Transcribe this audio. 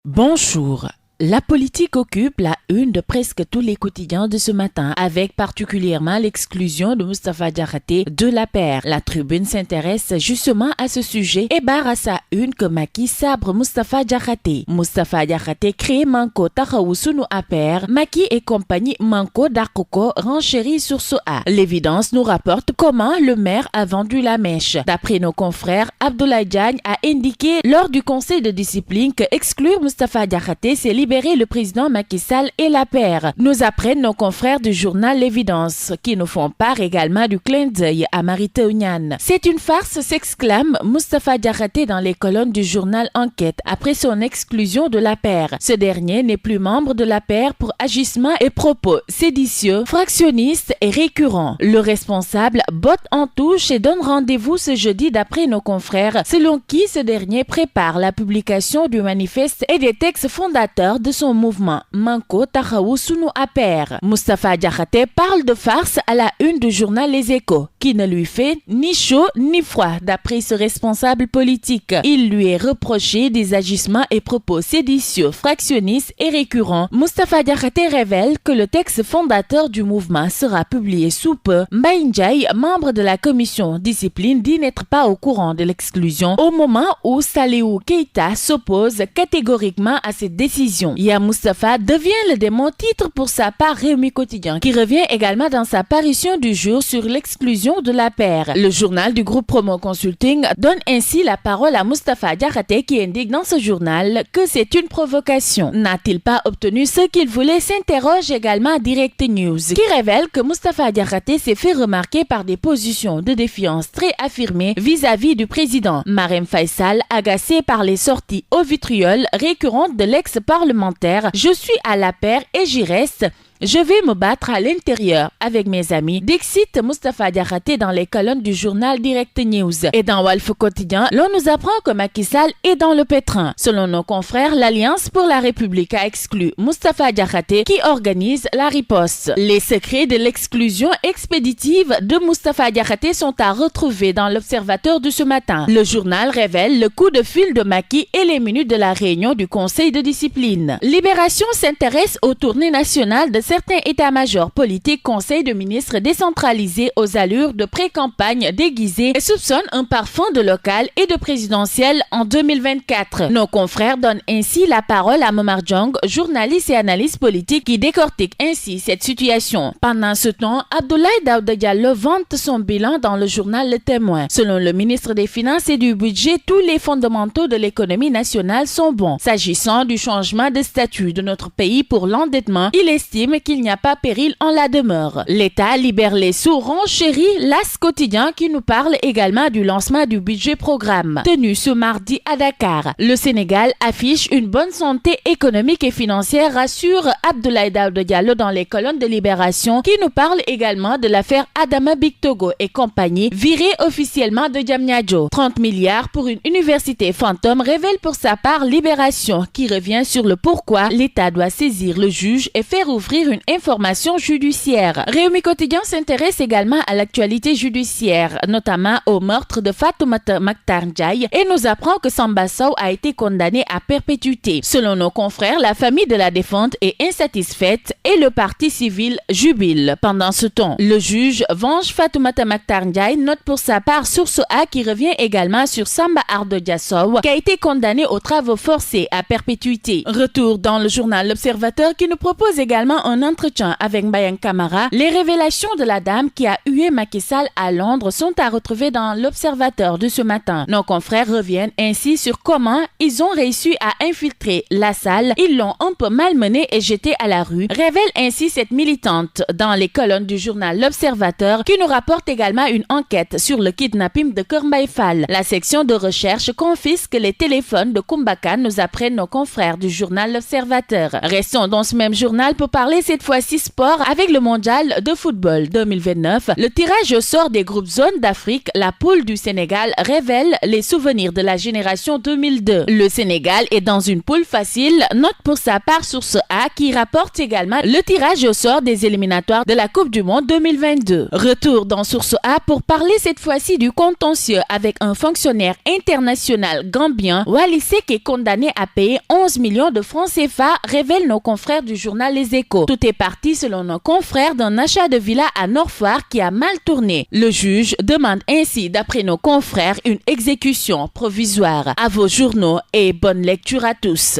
Bonjour. La politique occupe la une de presque tous les quotidiens de ce matin, avec particulièrement l'exclusion de Moustapha Diakhaté de l'APR. La Tribune s'intéresse justement à ce sujet et barre à sa une que Macky sabre Moustapha Diakhaté. Moustapha Diakhaté crée Manko Taxawu Sunu APR, Macky et compagnie Manko Dakoko renchérit sur ce A. L'évidence nous rapporte comment le maire a vendu la mèche. D'après nos confrères, Abdoulaye Diagne a indiqué lors du conseil de discipline que exclure Moustapha Diakhaté, c'est libérer le président Macky Sall et l'APR. Nous apprennent nos confrères du journal L'Évidence, qui nous font part également du clin d'œil à Mary Teuw Niane. C'est une farce, s'exclame Moustapha Diakhaté dans les colonnes du journal Enquête après son exclusion de l'APR. Ce dernier n'est plus membre de l'APR pour agissement et propos séditieux, fractionnistes et récurrents. Le responsable botte en touche et donne rendez-vous ce jeudi d'après nos confrères, selon qui ce dernier prépare la publication du manifeste et des textes fondateurs de son mouvement Manko Taxawu Sunu APR. Moustapha Diakhaté parle de farce à la une du journal Les Échos, qui ne lui fait ni chaud ni froid d'après ce responsable politique. Il lui est reproché des agissements et propos séditieux, fractionnistes et récurrents. Moustapha Diakhaté révèle que le texte fondateur du mouvement sera publié sous peu. Mbaye Ndiaye, membre de la commission discipline, dit n'être pas au courant de l'exclusion au moment où Salihou Keita s'oppose catégoriquement à cette décision. Ya Moustapha devient le démon, titre pour sa part Rewmi Quotidien, qui revient également dans sa parution du jour sur l'exclusion de l'APR. Le journal du groupe Promo Consulting donne ainsi la parole à Moustapha Diakhaté, qui indique dans ce journal que c'est une provocation. N'a-t-il pas obtenu ce qu'il voulait, s'interroge également Direct News, qui révèle que Moustapha Diakhaté s'est fait remarquer par des positions de défiance très affirmées vis-à-vis du président. Marème Faye Sall, agacée par les sorties au vitriol récurrentes de l'ex-parlementaire, je suis à l'APR et j'y reste. Je vais me battre à l'intérieur avec mes amis. Dixit Moustapha Diakhaté dans les colonnes du journal Direct News. Et dans Walf Quotidien, l'on nous apprend que Macky Sall est dans le pétrin. Selon nos confrères, l'Alliance pour la République a exclu Moustapha Diakhaté, qui organise la riposte. Les secrets de l'exclusion expéditive de Moustapha Diakhaté sont à retrouver dans l'Observateur de ce matin. Le journal révèle le coup de fil de Macky et les minutes de la réunion du conseil de discipline. Libération s'intéresse aux tournées nationales de certains états-majors politiques, conseils de ministres décentralisés aux allures de pré-campagne déguisées et soupçonnent un parfum de local et de présidentiel en 2024. Nos confrères donnent ainsi la parole à Momar Diong, journaliste et analyste politique, qui décortique ainsi cette situation. Pendant ce temps, Abdoulaye Daouda Diallo vante son bilan dans le journal Le Témoin. Selon le ministre des Finances et du Budget, tous les fondamentaux de l'économie nationale sont bons. S'agissant du changement de statut de notre pays pour l'endettement, il estime qu'il n'y a pas péril en la demeure. L'État libère les sous, renchérit l'As Quotidien, qui nous parle également du lancement du budget programme tenu ce mardi à Dakar. Le Sénégal affiche une bonne santé économique et financière, rassure Abdoulaye Daouda Diallo dans les colonnes de Libération, qui nous parle également de l'affaire Adama Bictogo et compagnie, virée officiellement de Diamniadio. 30 milliards pour une université fantôme, révèle pour sa part Libération, qui revient sur le pourquoi l'État doit saisir le juge et faire ouvrir une information judiciaire. Rewmi Quotidien s'intéresse également à l'actualité judiciaire, notamment au meurtre de Fatoumata Mactar Ndiaye, et nous apprend que Samba Sow a été condamné à perpétuité. Selon nos confrères, la famille de la défunte est insatisfaite et le parti civil jubile. Pendant ce temps, le juge venge Fatoumata Mactar Ndiaye, note pour sa part Source A, qui revient également sur Samba Ardo Dia Sow, qui a été condamné aux travaux forcés à perpétuité. Retour dans le journal L'Observateur, qui nous propose également un entretien avec Mbayang Camara. Les révélations de la dame qui a hué Macky Sall à Londres sont à retrouver dans l'Observateur de ce matin. Nos confrères reviennent ainsi sur comment ils ont réussi à infiltrer la salle. Ils l'ont un peu malmenée et jetée à la rue. Révèle ainsi cette militante dans les colonnes du journal L'Observateur, qui nous rapporte également une enquête sur le kidnapping de Kër Mbaye Fall. La section de recherche confisque les téléphones de Koumbakan, nous apprennent nos confrères du journal L'Observateur. Restons dans ce même journal pour parler cette fois-ci sport avec le mondial de football 2029. Le tirage au sort des groupes zones d'Afrique, la poule du Sénégal révèle les souvenirs de la génération 2002. Le Sénégal est dans une poule facile, note pour sa part Source A qui rapporte également le tirage au sort des éliminatoires de la Coupe du Monde 2022. Retour dans Source A pour parler cette fois-ci du contentieux avec un fonctionnaire international gambien. Wally Seck est condamné à payer 11 millions de francs CFA, révèlent nos confrères du journal Les Échos. Tout est parti selon nos confrères d'un achat de villa à Nord-Foire qui a mal tourné. Le juge demande ainsi, d'après nos confrères, une exécution provisoire. À vos journaux et bonne lecture à tous.